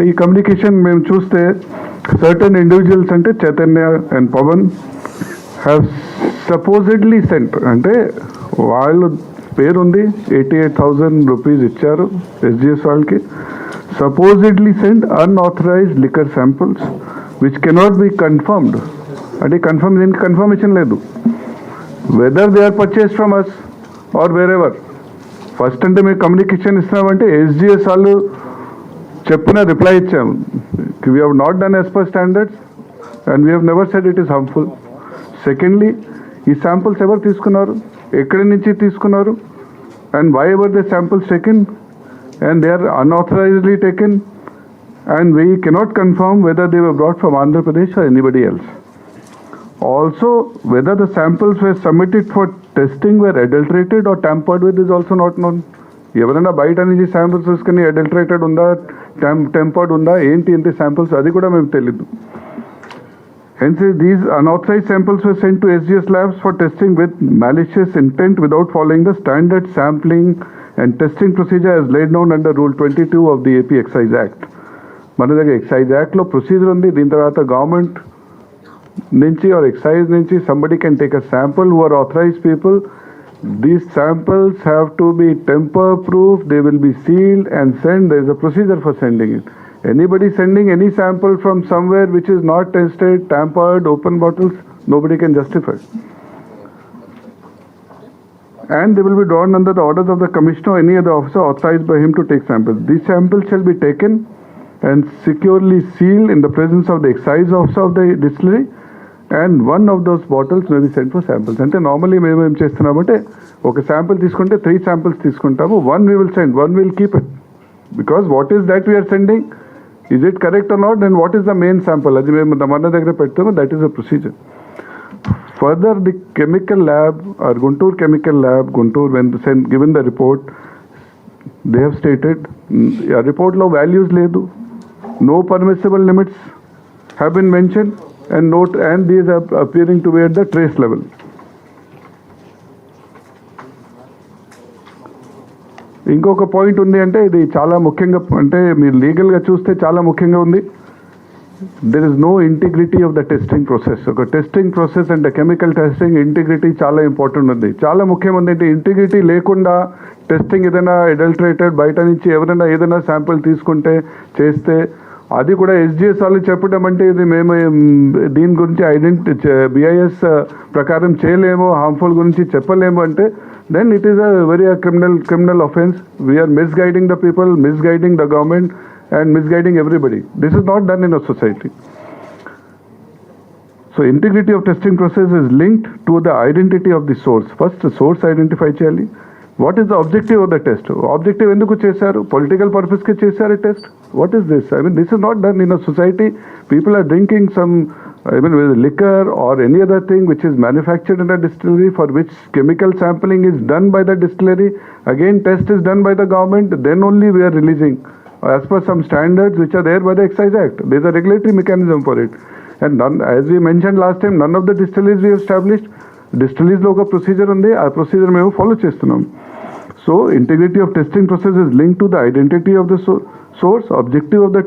ఈ కమ్యూనికేషన్ మేము చూస్తే సర్టన్ ఇండివిజువల్స్ అంటే Chaitanya and Pavan have supposedly sent, అంటే వాళ్ళు పేరుంది 88,000 రూపీస్ ఇచ్చారు ఎస్జిఎస్ వాళ్ళకి, supposedly sent unauthorised liquor samples which cannot be confirmed. అంటే దీనికి కన్ఫర్మేషన్ లేదు whether they are purchase from us or wherever. First అంటే మేము కమ్యూనికేషన్ ఇస్తున్నామంటే ఎస్జిఎస్ వాళ్ళు చెప్పిన రిప్లై ఇచ్చాము, we have not done as per standards and we have never said it is harmful. Secondly, ఈ శాంపుల్స్ ఎవరు తీసుకున్నారు, ఎక్కడి నుంచి తీసుకున్నారు, and why ever the samples taken, and they are unauthorisedly taken, and we cannot confirm whether they were brought from Andhra Pradesh or anybody else. Also, whether the samples were submitted for testing were adulterated or tampered with is also not known. ఎవరైనా బయట నుంచి samples తీసుకుని adulterated ఉందా, tempered ఉందా, ఏంటి samples అది కూడా మేము తెలియదు. Hence, these unauthorized samples were sent to SGS labs for testing with malicious intent without following the standard sampling and testing procedure as laid down under Rule 22 of the AP Excise Act. మన దగ్గర excise యాక్ట్లో procedure ఉంది. దీని తర్వాత government నుంచి or excise నుంచి somebody can take a sample who are authorized people. These samples have to be tamper proof, they will be sealed and send. There is a procedure for sending it. Anybody sending any sample from somewhere which is not tested, tampered, open bottles, nobody can justify. And they will be drawn under the orders of the commissioner or any other officer authorized by him to take samples. These samples shall be taken and securely sealed in the presence of the excise officer of the distillery, and one of those bottles may be sent for samples. అంటే normally మేము ఏం చేస్తున్నామంటే ఒక sample తీసుకుంటే 3 samples తీసుకుంటాము, 1 we will send, 1 we will keep it, because what is that we are sending, is it correct or not, and what is the main sample, అది మేము మన దగ్గర పెడతాము. that is the procedure. Further, the chemical lab or Guntur chemical lab, Guntur, when given the report, they have stated a report lo values ledu, no permissible limits have been mentioned, and these are appearing to be at the trace level. ఇంకొక point ఉంది, అంటే ఇది చాలా ముఖ్యంగా, అంటే మీరు లీగల్గా చూస్తే చాలా ముఖ్యంగా ఉంది. There is no integrity of the testing process. ఒక టెస్టింగ్ ప్రాసెస్ అంటే కెమికల్ టెస్టింగ్ ఇంటిగ్రిటీ చాలా ఇంపార్టెంట్ ఉంది, చాలా ముఖ్యం ఉంది. అంటే ఇంటిగ్రిటీ లేకుండా టెస్టింగ్ ఏదైనా అడల్టరేటెడ్ బయట నుంచి ఎవరైనా ఏదైనా శాంపుల్ తీసుకుంటే చేస్తే, అది కూడా ఎస్జిఎస్ వాళ్ళు చెప్పడం అంటే ఇది మేము దీని గురించి బిఐఎస్ ప్రకారం చేయలేము, హార్మ్ఫుల్ గురించి చెప్పలేము అంటే, then it is a very criminal offense. We are misguiding the people, misguiding the government, and misguiding everybody. This is not done in a society. So integrity of testing process is linked to the identity of the source. First, the source identify cheyali. What is the objective of the test? Objective enduku chesaru? Political purpose ke chesaru test? What is this? I mean, this is not done in a society. People are drinking some, with liquor or any other thing which is manufactured in a distillery, for which chemical sampling is done by the distillery. Again, test is done by the government. Then only we are releasing as per some standards which are there by the Excise Act. There is a regulatory mechanism for it. And none, as we mentioned last time, none of the distilleries we have established. Distilleries lo oka procedure undi, aa procedure memu follow chestunnam. So integrity of testing process is linked to the identity of the source, objective of the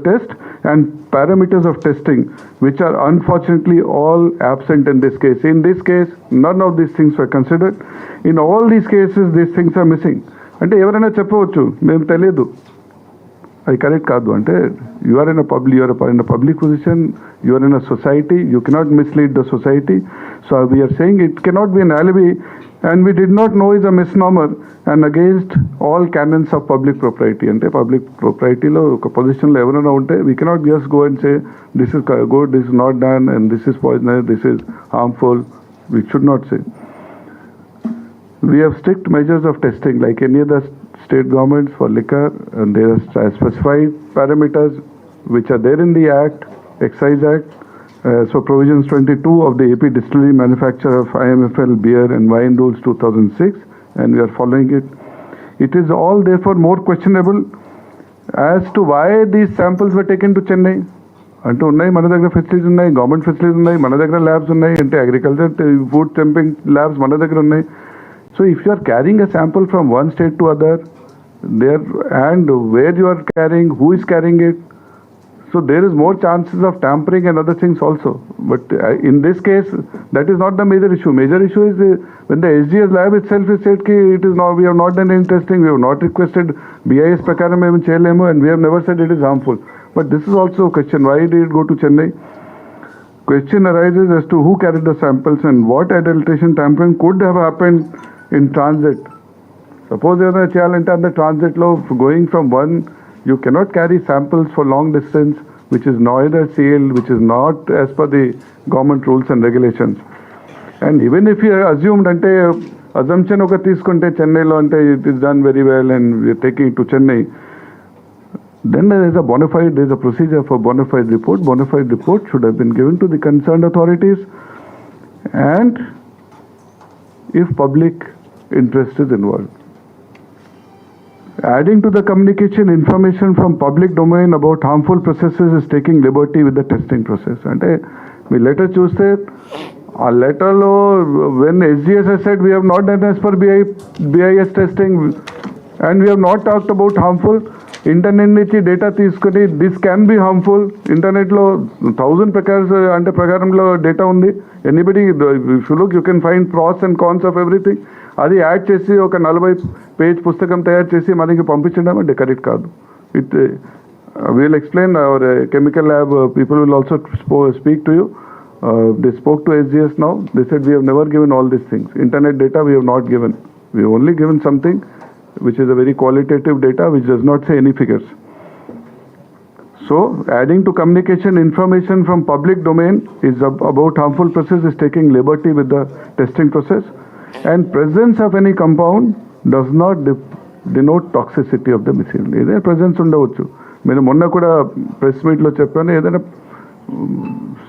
test, and parameters of testing, which are unfortunately all absent in this case. In this case, none of these things were considered. In all these cases, these things are missing. అంటే ఎవరైనా చెప్పవచ్చు మేము తెలియదు, అది correct కాదు. అంటే you are in a public position, you are in a society, you cannot mislead the society. So we're saying it cannot be an alibi, and we did not know is a misnomer and against all canons of public propriety. అంటే public ప్రొప్రైటీలో ఒక పొజిషన్లో ఎవరైనా ఉంటే we cannot just go and say this is good, this is not done, and this is poisonous, this is harmful. We should not say. We have strict measures of testing like any other state governments for liquor, and there are specified parameters which are there in the Act, Excise Act. So provisions 22 of the AP Distillery Manufacturer of IMFL Beer and Wine Rules 2006, and we are following it. It is all therefore more questionable as to why these samples were taken to Chennai. అంటూ ఉన్నాయి, మన దగ్గర facilities ఉన్నాయి, government facilities ఉన్నాయి, మన దగ్గర labs ఉన్నాయి, అంటే అగ్రికల్చర్ ఫుడ్ టెంపింగ్ ల్యాబ్స్ మన దగ్గర ఉన్నాయి. So if you are carrying a sample from one state to other there, and where you are carrying, who is carrying it. So there is more chances of tampering and other things also. But in this case, that is not the major issue. Major issue is when the SGS lab itself is said ki it is not, we have not done any testing, we have not requested BIS prakaram em cheyalemo, and we have never said it is harmful. But this is also a question. Why did it go to Chennai? Question arises as to who carried the samples and what adulteration tampering could have happened in transit. Suppose there is a challenge on the transit law going from one, you cannot carry samples for long distance, which is neither sealed, which is not as per the government rules and regulations. And even if you assumed ante assumption oka తీసుకుంటే చెన్నైలో అంటే it is done very well and we are taking it to Chennai, then there is a bona fide, there is a procedure for bona fide report. Bona fide report should have been given to the concerned authorities, and if public interest is involved. Adding to the communication, information from public domain about harmful processes is taking liberty with the testing process. అంటే మీ letter చూస్తే ఆ లెటర్లో when SGS has said we have not done as per BIS testing and we have not talked about harmful, internet నుంచి data తీసుకుని this can be harmful, ఇంటర్నెట్లో 1000 ప్రకారంలో data ఉంది. Anybody look you can find pros and cons of everything. అది add చేసి ఒక 40 page పుస్తకం తయారు చేసి మనకి పంపించడం అంటే కరెక్ట్ కాదు. It will explain our chemical lab people will also speak to you. They spoke to SGS now. They said we have never given all these things. Internet data we have not given. We have only given something which is a very qualitative data which does not say any figures. So adding to communication, information from public domain is about harmful process is taking liberty with the testing process, and presence of any compound does not denote toxicity of the material. ఏదైనా presence ఉండవచ్చు. నేను మొన్న కూడా press మీట్లో చెప్పాను, ఏదైనా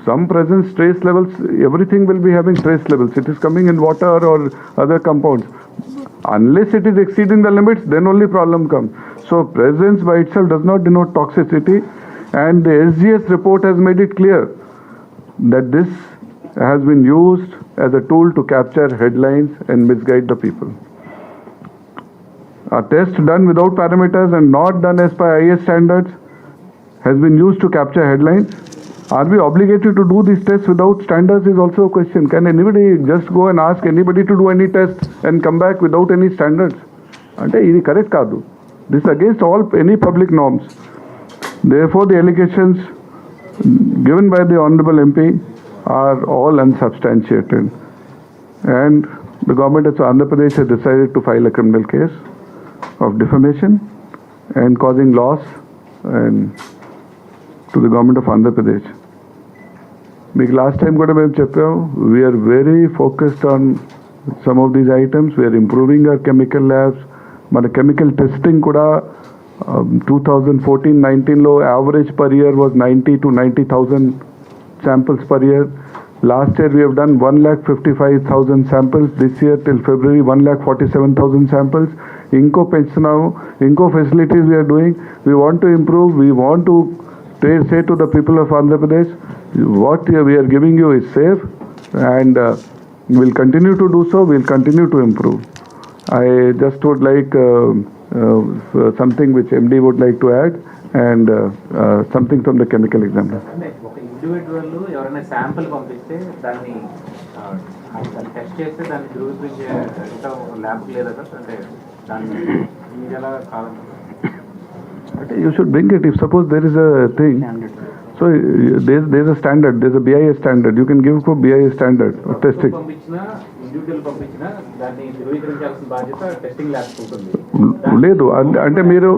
some presence, trace levels, everything will be having trace levels. It is coming in water or other compounds. Unless it is exceeding the limits, then only problem comes. So presence by itself does not denote toxicity, and the SGS report has made it clear that this has been used as a tool to capture headlines and misguide the people. A test done without parameters and not done as per IS standards has been used to capture headlines. Are we obligated to do these tests without standards is also a question. Can anybody just go and ask anybody to do any test and come back without any standards? Ante idi correct kaadu. This is against all any public norms. Therefore the allegations given by the honorable MP are all unsubstantiated, and the government of Andhra Pradesh has decided to file a criminal case of defamation and causing loss and to the government of Andhra Pradesh. మీకు last time కూడా మేము చెప్పాము, we are very focused on some of these items. We are improving our chemical labs. మన chemical testing కూడా 2014-19లో average per year was 90 to 90,000 samples per year. Last year we have done 1,55,000 samples. This year till February 1,47,000 samples. ఇంకో పెంచుతున్నాము, ఇంకో facilities we're doing. We want to improve. We want to say to the people of Andhra Pradesh, what we are giving you is safe, and we'll continue to do so. We'll continue to improve. I just would like something which MD would like to add, and something from the chemical examiner. Individual ఎవరైనా sample పంపిస్తే దాన్ని test చేస్తే దాన్ని ధృవీకరించే ల్యాబ్కి లేదా sir? అంటే దాన్ని మీరు ఎలా కావాలి? You should bring it if suppose there is a thing. So there's a standard, there's a BIS standard. You can give for BIS standard of testing. Individual పంపించినా దాన్ని ధృవీకరించాల్సిన బాధ్యత టెస్టింగ్ ల్యాబ్స్ ఉంటుంది. లేదు అంటే మీరు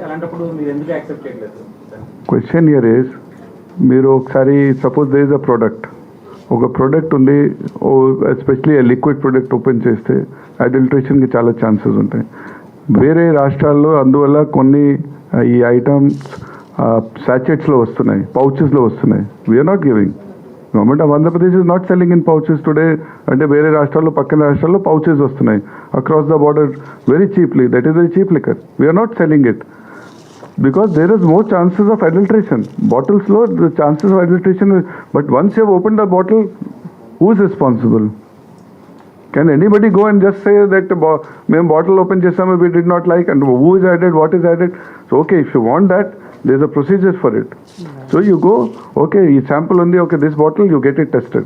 అలాంటప్పుడు మీరు ఎందుకు యాక్సెప్ట్ చేయలేదు? క్వశ్చన్ హియర్ ఇస్, మీరు ఒకసారి suppose there is a product, ఒక ప్రోడక్ట్ ఉంది, ఎస్పెషలీ లిక్విడ్ ప్రోడక్ట్ ఓపెన్ చేస్తే అడల్ట్రేషన్కి చాలా ఛాన్సెస్ ఉంటాయి. వేరే రాష్ట్రాల్లో అందువల్ల కొన్ని ఈ ఐటమ్స్ సాచెట్స్లో వస్తున్నాయి, పౌచెస్లో వస్తున్నాయి. We're not giving. Government of Andhra Pradesh is not selling in pouches today. అంటే వేరే రాష్ట్రాల్లో, పక్కన రాష్ట్రాల్లో పౌచెస్ వస్తున్నాయి across the border very cheaply. That is very cheap liquor. We're not selling it because there is more chances of adulteration. Bottles low, the chances of adulteration, but once you have opened the bottle, who is responsible? Can anybody go and just say that మేము bottle open చేసాము, we did not like, and who is added, what is added? So okay, if you want that, there is a procedure for it. So you go, okay, ఈ sample ఉంది, okay, this bottle, you get it tested.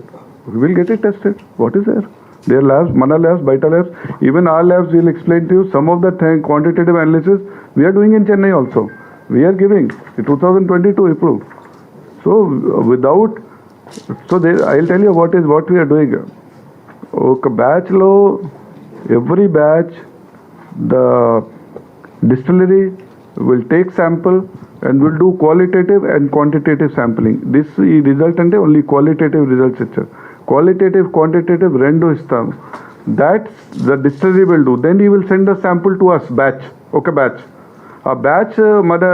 We will get it tested. What is there? Their labs, mana labs, Baita labs, even our labs will explain to you some of the quantitative analysis we are doing in Chennai also. We are giving 2022 approved. So without, so I'll tell you what we are doing. Okay, batch low, every batch, the distillery will take sample and will do qualitative and quantitative sampling. This result ante only qualitative results ichcharu. Qualitative, quantitative rendu istam. That the distillery will do. Then he will send a sample to us, batch. Okay, batch. A batch mana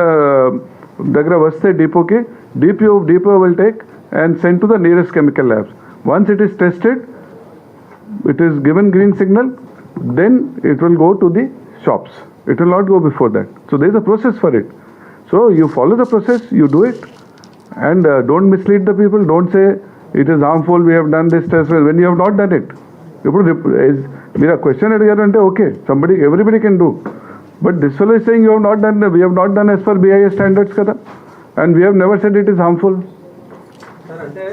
dagra vaste depot ki, depot will take and send to the nearest chemical labs. Once it is tested, it is given green signal, then it will go to the shops. It will not go before that. So there is a process for it. So you follow the process, you do it, and don't mislead the people. Don't say it is harmful, we have done this test when you have not done it. If a question adgarante, okay, everybody can do. But this fellow is saying you have not done, we have not done as per BIS standards kada, and we have never said it is harmful. అంటే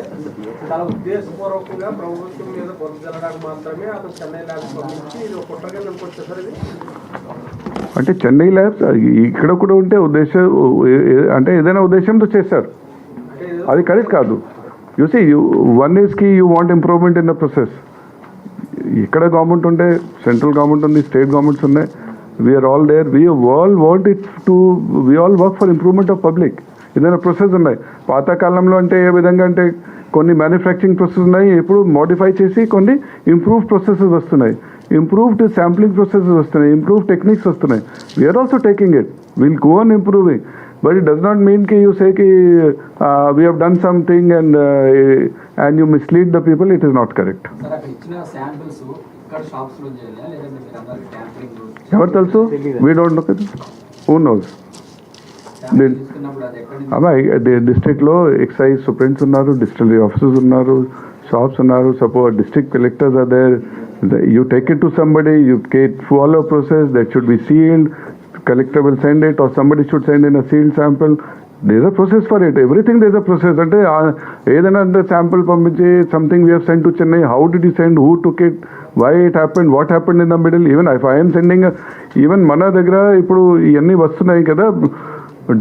చాలా ఉద్దేశపూర్వకంగా ప్రభుత్వం మీద బురద జల్లడానికి మాత్రమే అతను Chennai labs పంపించి ఇది ఒక కుట్ర కింద అనుకోవచ్చు సార్ ఇది. అంటే చెన్నై ల్యాబ్స్ ఇక్కడ కూడా ఉంటే ఉద్దేశం అంటే ఏదైనా ఉద్దేశంతో చేశారు, అది కరెక్ట్ కాదు. You see one is key you want improvement in the process. ఇక్కడ గవర్నమెంట్ ఉంటే, సెంట్రల్ గవర్నమెంట్ ఉంది, స్టేట్ గవర్నమెంట్స్ ఉన్నాయి, we're all there, we all want it to, we all work for improvement of public. ఏదైనా process ఉన్నాయి. పాతకాలంలో అంటే ఏ విధంగా అంటే కొన్ని మ్యానుఫ్యాక్చరింగ్ ప్రాసెస్ ఉన్నాయి, ఇప్పుడు మోడిఫై చేసి కొన్ని ఇంప్రూవ్డ్ ప్రాసెసెస్ వస్తున్నాయి, ఇంప్రూవ్డ్ శాంప్లింగ్ ప్రాసెసెస్ వస్తున్నాయి, ఇంప్రూవ్డ్ టెక్నిక్స్ వస్తున్నాయి. We're also taking it, will go on improving. But it does not mean that you say that we have done something and you mislead the people. It is not correct. Ever tells you? We don't look at it. Who knows? District lo excise superintendents unnaru, distillery officers unnaru, shops unnaru. Suppose district collectors are there. You take it to somebody. You follow a process that should be sealed. Collector will send it, or somebody should send in a sealed sample. There is a process for it. Everything there is a process. Ante edaina sample pampichi something we have sent to Chennai. How did you send? Who took it? Why it happened? What happened in the middle? Even if I am sending even mana dagra ippudu iyanni vastunayi kada,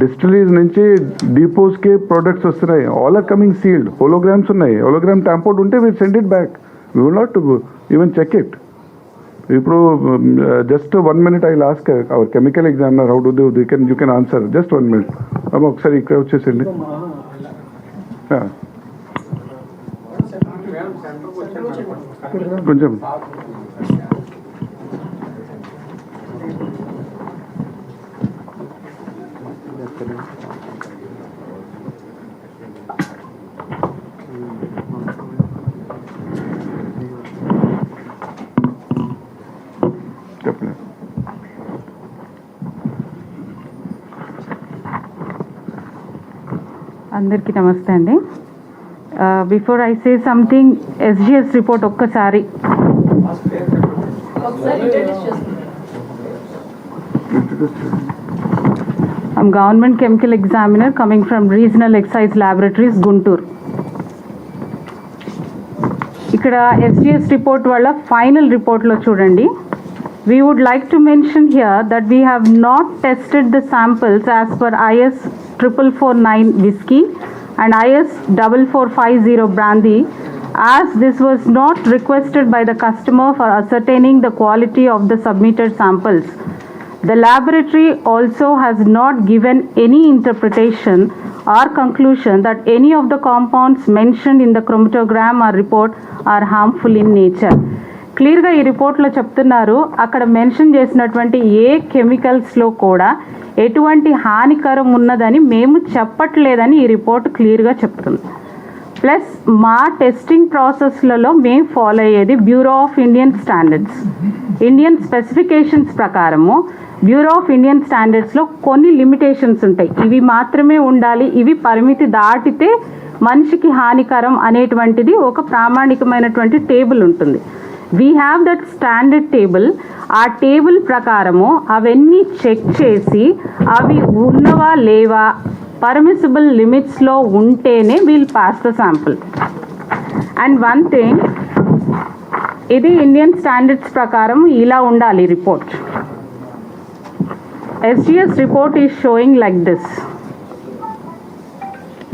distilleries nunchi depots ke products vastunayi. All are coming sealed. Holograms unnayi. Hologram tampered unte we send it back. We will not even check it. ఇప్పుడు just 1 minute I'll ask our chemical examiner how do they you can answer. Just 1 minute. అమ్మ ఒకసారి ఇక్కడ వచ్చేసండి. కొంచెం అందరికీ నమస్తే అండి. Before I say something, SGS report ఒక్కసారి I'm government chemical examiner coming from regional excise laboratories Guntur. ఇక్కడ ఎస్జిఎస్ రిపోర్ట్ వాళ్ళ ఫైనల్ రిపోర్ట్లో చూడండి, we would like to mention here that we have not tested the samples as per IS 4449 whiskey and IS 4450 brandy, as this was not requested by the customer for ascertaining the quality of the submitted samples. The laboratory also has not given any interpretation or conclusion that any of the compounds mentioned in the chromatogram or report are harmful in nature. క్లియర్గా ఈ రిపోర్ట్లో చెప్తున్నారు, అక్కడ mention చేసినటువంటి ఏ కెమికల్స్లో కూడా ఎటువంటి హానికరం ఉన్నదని మేము చెప్పట్లేదని ఈ రిపోర్ట్ క్లియర్గా చెప్తుంది. ప్లస్ మా టెస్టింగ్ ప్రాసెస్లలో మేము ఫాలో అయ్యేది bureau of Indian standards, Indian specifications ప్రకారము బ్యూరో ఆఫ్ ఇండియన్ స్టాండర్డ్స్లో కొన్ని లిమిటేషన్స్ ఉంటాయి. ఇవి మాత్రమే ఉండాలి, ఇవి పరిమితి దాటితే మనిషికి హానికరం అనేటువంటిది ఒక ప్రామాణికమైనటువంటి టేబుల్ ఉంటుంది. We have that standard table. ఆ టేబుల్ ప్రకారము అవన్నీ చెక్ చేసి అవి ఉన్నవా లేవా, పర్మిసిబుల్ లిమిట్స్లో ఉంటేనే we'll pass the sample. And one thing, ఇది ఇండియన్ స్టాండర్డ్స్ ప్రకారం ఇలా ఉండాలి report. SGS report is showing like this.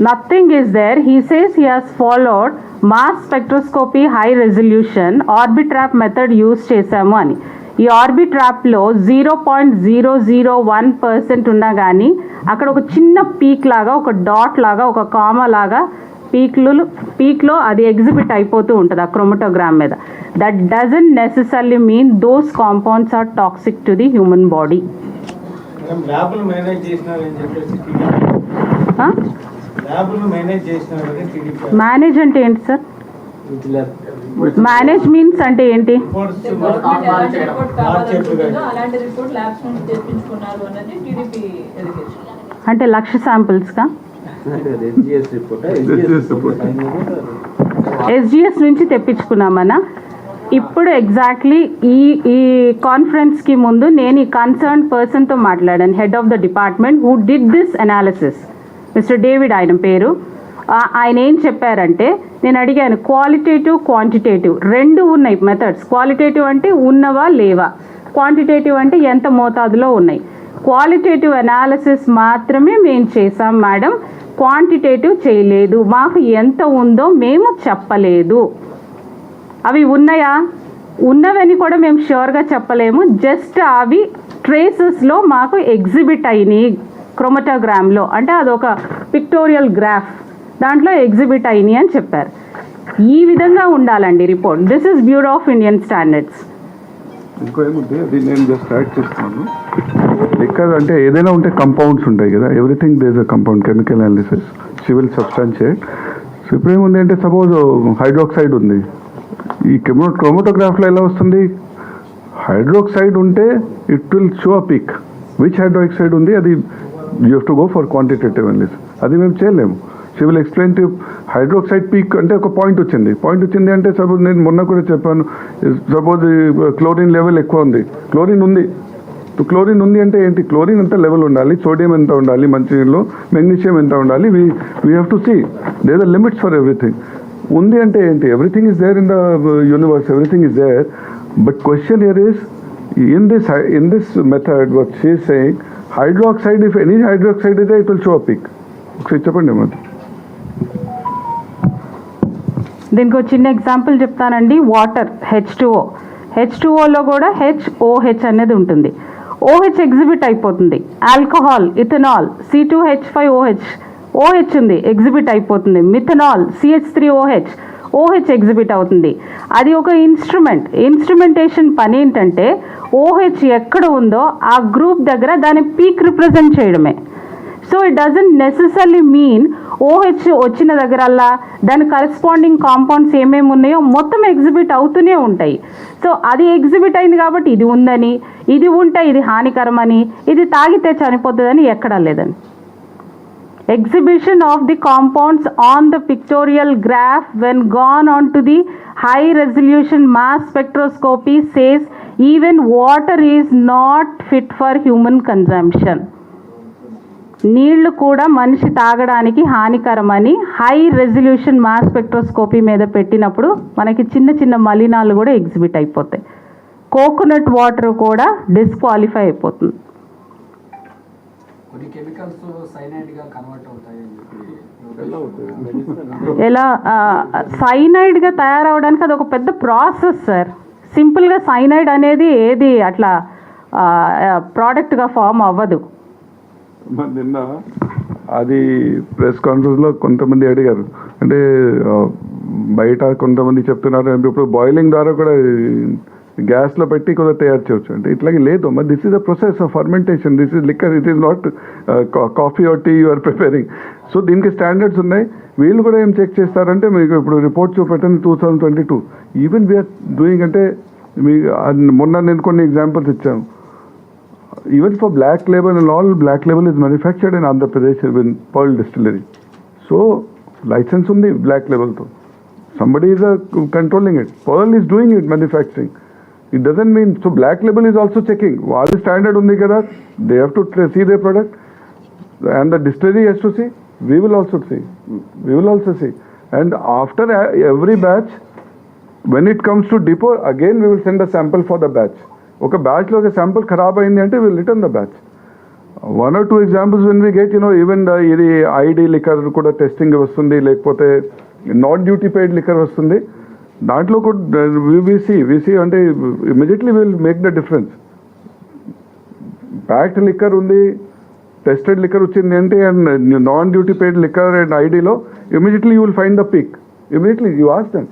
Nothing is there. He says he has followed mass spectroscopy high resolution orbitrap method use చేసాము అని. ఈ ఆర్బిట్రాప్లో 0.001% ఉన్నా కానీ అక్కడ ఒక చిన్న పీక్ లాగా, ఒక డాట్ లాగా, ఒక కామా లాగా పీక్లో అది ఎగ్జిబిట్ అయిపోతూ ఉంటుంది ఆ క్రోమటోగ్రామ్ మీద. That doesn't necessarily mean those compounds are toxic to the human body. Manage అంటే ఏంటి సార్? మేనేజ్ మీన్స్ అంటే ఏంటి? అంటే 1,00,000 శాంపిల్స్కా? SGS నుంచి తెప్పించుకున్నామన్నా. ఇప్పుడు ఎగ్జాక్ట్లీ ఈ కాన్ఫరెన్స్కి ముందు నేను ఈ కన్సర్న్ పర్సన్తో మాట్లాడాను, head of the department who did this analysis, mister David ఆయన పేరు. ఆయన ఏం చెప్పారంటే, నేను అడిగాను క్వాలిటేటివ్ క్వాంటిటేటివ్ రెండు ఉన్నాయి మెథడ్స్. క్వాలిటేటివ్ అంటే ఉన్నవా లేవా, క్వాంటిటేటివ్ అంటే ఎంత మోతాదులో ఉన్నాయి. క్వాలిటేటివ్ అనాలిసిస్ మాత్రమే మేము చేసాం మేడం, క్వాంటిటేటివ్ చేయలేదు. మాకు ఎంత ఉందో మేము చెప్పలేదు. అవి ఉన్నాయా, ఉన్నవని కూడా మేము ష్యూర్గా చెప్పలేము. జస్ట్ అవి ట్రేసెస్లో మాకు ఎగ్జిబిట్ అయినాయి క్రోమటోగ్రామ్లో, అంటే అదొక పిక్టోరియల్ గ్రాఫ్, దాంట్లో ఎగ్జిబిట్ అయినాయి అని చెప్పారు. ఈ విధంగా ఉండాలండి report. This is bureau of Indian standards. ఇంకో ఏముంది అది నేను జస్ట్ యాడ్ చేస్తున్నాను. ఇక్కడ అంటే ఏదైనా ఉంటే కంపౌండ్స్ ఉంటాయి కదా, everything there is a compound, chemical analysis, civil substantiate. So ఇప్పుడు ఏముంది అంటే సపోజ్ హైడ్రాక్సైడ్ ఉంది, ఈ క్రోమటోగ్రాఫ్లో ఎలా వస్తుంది? హైడ్రాక్సైడ్ ఉంటే it will show a peak. Which hydroxide ఉంది అది you have to go for quantitative analysis. అది మేము చేయలేము. She will explain to hydroxide peak అంటే ఒక పాయింట్ వచ్చింది అంటే సపోజ్ నేను మొన్న కూడా చెప్పాను, సపోజ్ క్లోరిన్ లెవెల్ ఎక్కువ ఉంది, క్లోరిన్ ఉంది అంటే ఏంటి? క్లోరిన్ ఎంత లెవెల్ ఉండాలి, సోడియం ఎంత ఉండాలి మంచినీళ్ళు, మెగ్నీషియం ఎంత ఉండాలి, we have to see there are limits for everything. ఉంది అంటే ఏంటి? Everything is there in the universe, everything is there. But question here is in this method what she is saying, hydroxide, if any hydroxide is there it will show a peak. ఒకసారి చెప్పండి అమ్మా. దీనికి ఒక చిన్న example చెప్తానండి. Water H2O లో కూడా HOH అనేది ఉంటుంది. OH ఎగ్జిబిట్ అయిపోతుంది. ఆల్కహాల్, ఇథనాల్, C2H5OH ఉంది, ఎగ్జిబిట్ అయిపోతుంది. మిథనాల్, CH3OH, OH ఎగ్జిబిట్ అవుతుంది. అది ఒక ఇన్స్ట్రుమెంటేషన్ పని ఏంటంటే OH ఎక్కడ ఉందో ఆ గ్రూప్ దగ్గర దాని పీక్ రిప్రజెంట్ చేయడమే. So it doesn't necessarily mean OH వచ్చిన దగ్గరల్లా దాని కరెస్పాండింగ్ కాంపౌండ్స్ ఏమేమి ఉన్నాయో మొత్తం ఎగ్జిబిట్ అవుతూనే ఉంటాయి. సో అది ఎగ్జిబిట్ అయింది కాబట్టి ఇది ఉందని, ఇది ఉంటే ఇది హానికరమని, ఇది తాగితే చనిపోతుందని ఎక్కడా లేదని. Exhibition of the compounds on the pictorial graph when gone on to the high resolution mass spectroscopy says even water is not fit for human consumption. నీళ్లు కూడా మనిషి తాగడానికి హానికరమని హై రెజల్యూషన్ మాస్ స్పెక్ట్రోస్కోపీ మీద పెట్టినప్పుడు మనకి చిన్న చిన్న మలినాలు కూడా ఎగ్జిబిట్ అయిపోతాయి. కోకోనట్ వాటర్ కూడా డిస్క్వాలిఫై అయిపోతుంది. ఎలా సైనైడ్గా తయారవడానికి అది ఒక పెద్ద ప్రాసెస్ సార్. సింపుల్గా సైనైడ్ అనేది ఏది అట్లా ప్రోడక్ట్గా ఫామ్ అవ్వదు. నిన్న అది ప్రెస్ కాన్ఫరెన్స్లో కొంతమంది అడిగారు, అంటే బయట కొంతమంది చెప్తున్నారు ఇప్పుడు బాయిలింగ్ ద్వారా కూడా గ్యాస్లో పెట్టి కూడా తయారు చేయవచ్చు అంటే ఇట్లాగే లేదు. మరి this is the process of fermentation, this is liquor, it is not coffee or tea you are preparing. So దీనికి స్టాండర్డ్స్ ఉన్నాయి. వీళ్ళు కూడా ఏం చెక్ చేస్తారంటే మీకు ఇప్పుడు రిపోర్ట్ చూపెట్టింది 2022, ఈవెన్ వీఆర్ డూయింగ్ అంటే మీ మొన్న నేను కొన్ని ఎగ్జాంపుల్స్ ఇచ్చాను. Even for black label and all, black label is manufactured in Andhra Pradesh with Pearl Distillery. So license undi black label to. Somebody is controlling it. Pearl is doing it, manufacturing. It doesn't mean, so black label is also checking. What is standard undi kada? They have to see their product. And the distillery has to see. We will also see. We will also see. And after every batch, when it comes to depot, again we will send a sample for the batch. Okay, batch lo sample kharab ayindi ante we will return the batch. One or two examples when we get, even the ID liquor kuda testing vastundi, lekapothe non-duty paid liquor vastundi. దాంట్లో కూడా we see అంటే immediately we will make the difference. Packed liquor ఉంది, tested liquor వచ్చింది అంటే and non duty paid liquor and ఐడిలో immediately you will find the peak. Immediately you ask them.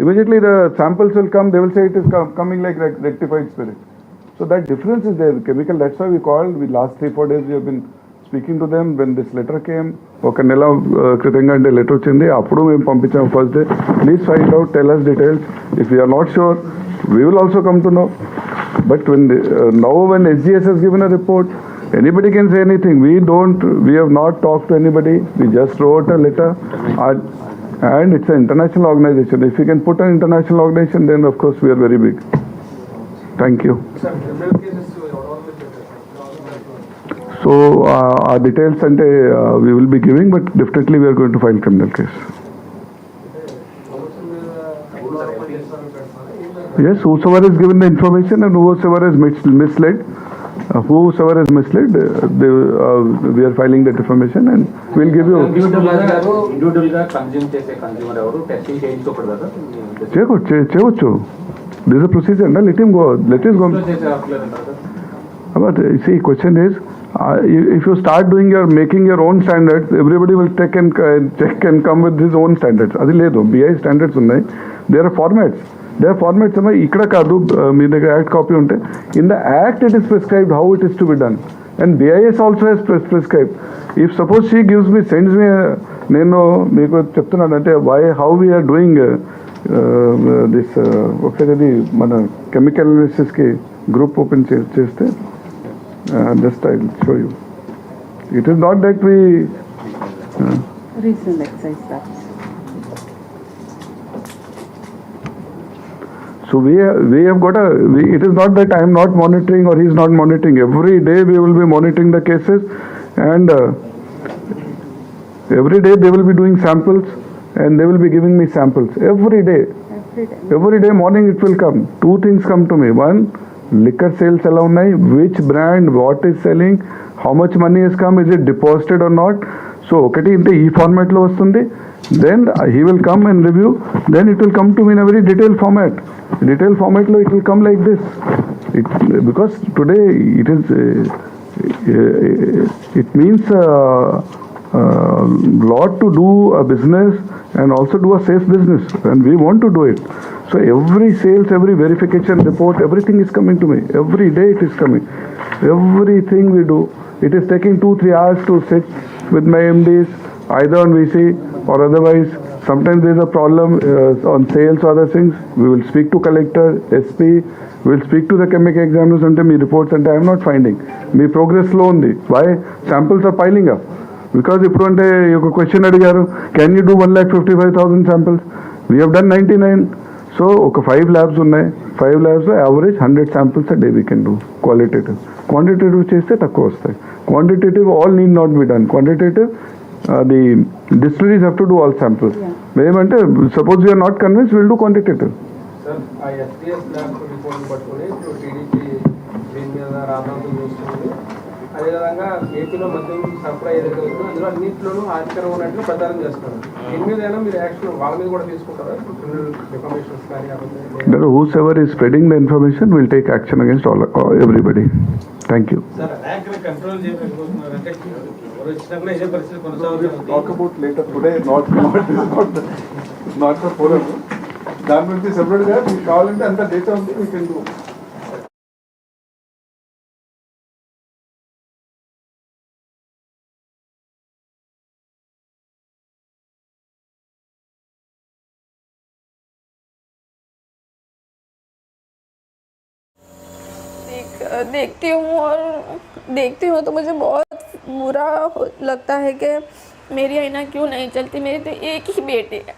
Immediately the samples will come, they will say it is coming like rectified spirit. So that difference is there. Chemical, that's why we called, last 3-4 days we have been speaking to them. When this letter came, ఒక నెల క్రితంగా అంటే letter వచ్చింది, అప్పుడు మేము పంపించాము first day. Please find out, tell us details. If you are not sure, we will also come to know. But now when SGS has given a report, anybody can say anything. We have not talked to anybody. We just wrote a letter, and it's an international organization. If you can put an international organization, then of course we are very big. Thank you. So our details ante we will be giving, but definitely we are going to file criminal case. Yes, whosoever is given the information and whosoever is misled, we are filing that information and we'll give you. Individual గా consume చేసే consumer ఎవరు testing చేయించుకోకూడదు కదా? చేయవచ్చు. This is a procedure. Let him go. Let us go. But see, question is, if you start making your own standards, everybody will check and come with his own standards. Adi ledu. BI standards unnai. There are formats. Amma ikkada kaadu mee daggara act copy unte. In the act it is prescribed how it is to be done. And BIS also has prescribed. If suppose she sends me, nenu meeku cheptunnanu ante how we are doing this ఒకసారి మన chemical analysis కి group open చేస్తే just I'll show you. It is not that we Recent exercise that. So we have got it is not that I am not monitoring or he is not monitoring. Every day we will be monitoring the cases, and every day they will be doing samples and they will be giving me samples every day. Every day morning it will come. Two things come to me. One, liquor sales ela unnai, which brand, what is selling, how much money has come, is it deposited or not. So okati inte ee format lo vastundi. Then he will come and review. Then it will come to me in a very detailed format. Detailed format lo it will come like this. Because today it is it means lot to do a business and also do a safe business, and we want to do it. So every sales, every verification report, everything is coming to me. Every day it is coming. Everything we do, it is taking 2-3 hours to sit with my MDs, either on VC or otherwise. Sometimes there is a problem on sales or other things. We will speak to collector, SP, we will speak to the chemical examiners and me reports, and I am not finding. Me progress slow undi. Why? Samples are piling up. Because ఇప్పుడు అంటే ఒక question అడిగారు, can you do 1,55,000 samples? We have done 99. So ఒక 5 labs ఉన్నాయి. 5 labs లో average 100 samples a day we can do. Quantitative చేస్తే తక్కువ వస్తాయి. Quantitative all need not be done. Quantitative the distilleries have to do all samples. మేమంటే suppose we are not convinced, we will do quantitative. Sir, I STS lab report పట్టుకొని ఇప్పుడు TDP దీని మీద రాధాంతం చేస్తుంది. అదేవిధంగా ఏపీలో మద్యం సప్లై ఏదైతే ఉందో అందులో అన్నింటిలోనూ హానికరం ఉన్నట్లు ప్రచారం చేస్తున్నారు. దీని మీద అయినా మీరు యాక్షన్ వాళ్ళ మీద కూడా తీసుకుంటారా? ఇన్ఫర్మేషన్స్ కానీ whosoever is spreading the information will take action against everybody. Thank you. Sir rank control చేయకపోతున్నారంటే ఎవరు వచ్చినప్పుడు ఇదే పరిస్థితి కొనసాగుతుంది. Talk about later today, not the forum. దాని గురించి సెపరేట్గా మీకు కావాలంటే అంత డేటా ఉంది, we can do. देखती हूँ तो मुझे बहुत बुरा लगता है कि मेरी आईना क्यों नहीं चलती। मेरी तो एक ही बेटी है।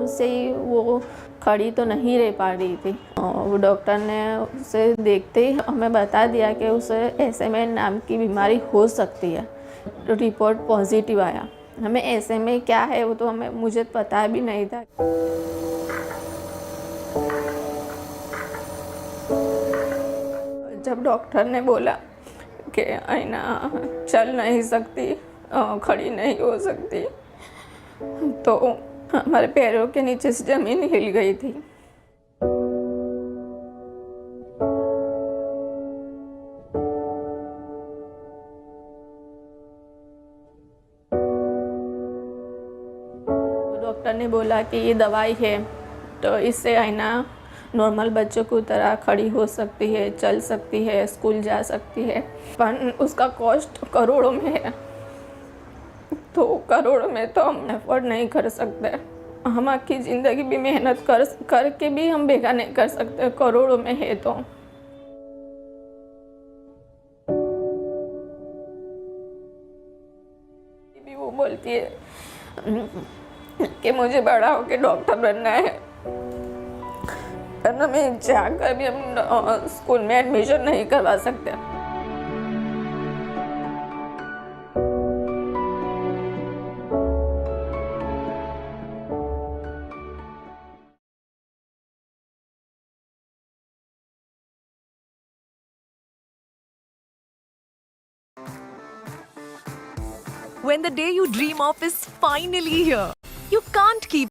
से ही वो खड़ी तो नहीं रह पा रही थी। वो डॉक्टर ने उसे देखते ही हमें बता दिया कि उसे SMA नाम की बीमारी हो सकती है। रिपोर्ट पॉजिटिव आया। हमें SMA क्या है वो तो मुझे पता भी नहीं था। जब डॉक्टर ने बोला कि आईना चल नहीं सकती, खड़ी नहीं हो सकती, तो हमारे पैरों के नीचे से ज़मीन हिल गई थी। डॉक्टर ने बोला कि ये दवाई है तो इससे आईना नॉर्मल बच्चों की तरह खड़ी हो सकती है, चल सकती है, स्कूल जा सकती है, पर उसका कॉस्ट करोड़ों में है। तो करोड़ों में तो हम अफोर्ड नहीं कर सकते। हम आखी ज़िंदगी भी मेहनत करके भी हम बेगा नहीं कर सकते, करोड़ों में है तो। भी वो बोलती है कि मुझे बड़ा होके डॉक्टर बनना है, पर हमें जाकर भी हम स्कूल में एडमिशन नहीं करवा सकते। When the day you dream of is finally here, you can't keep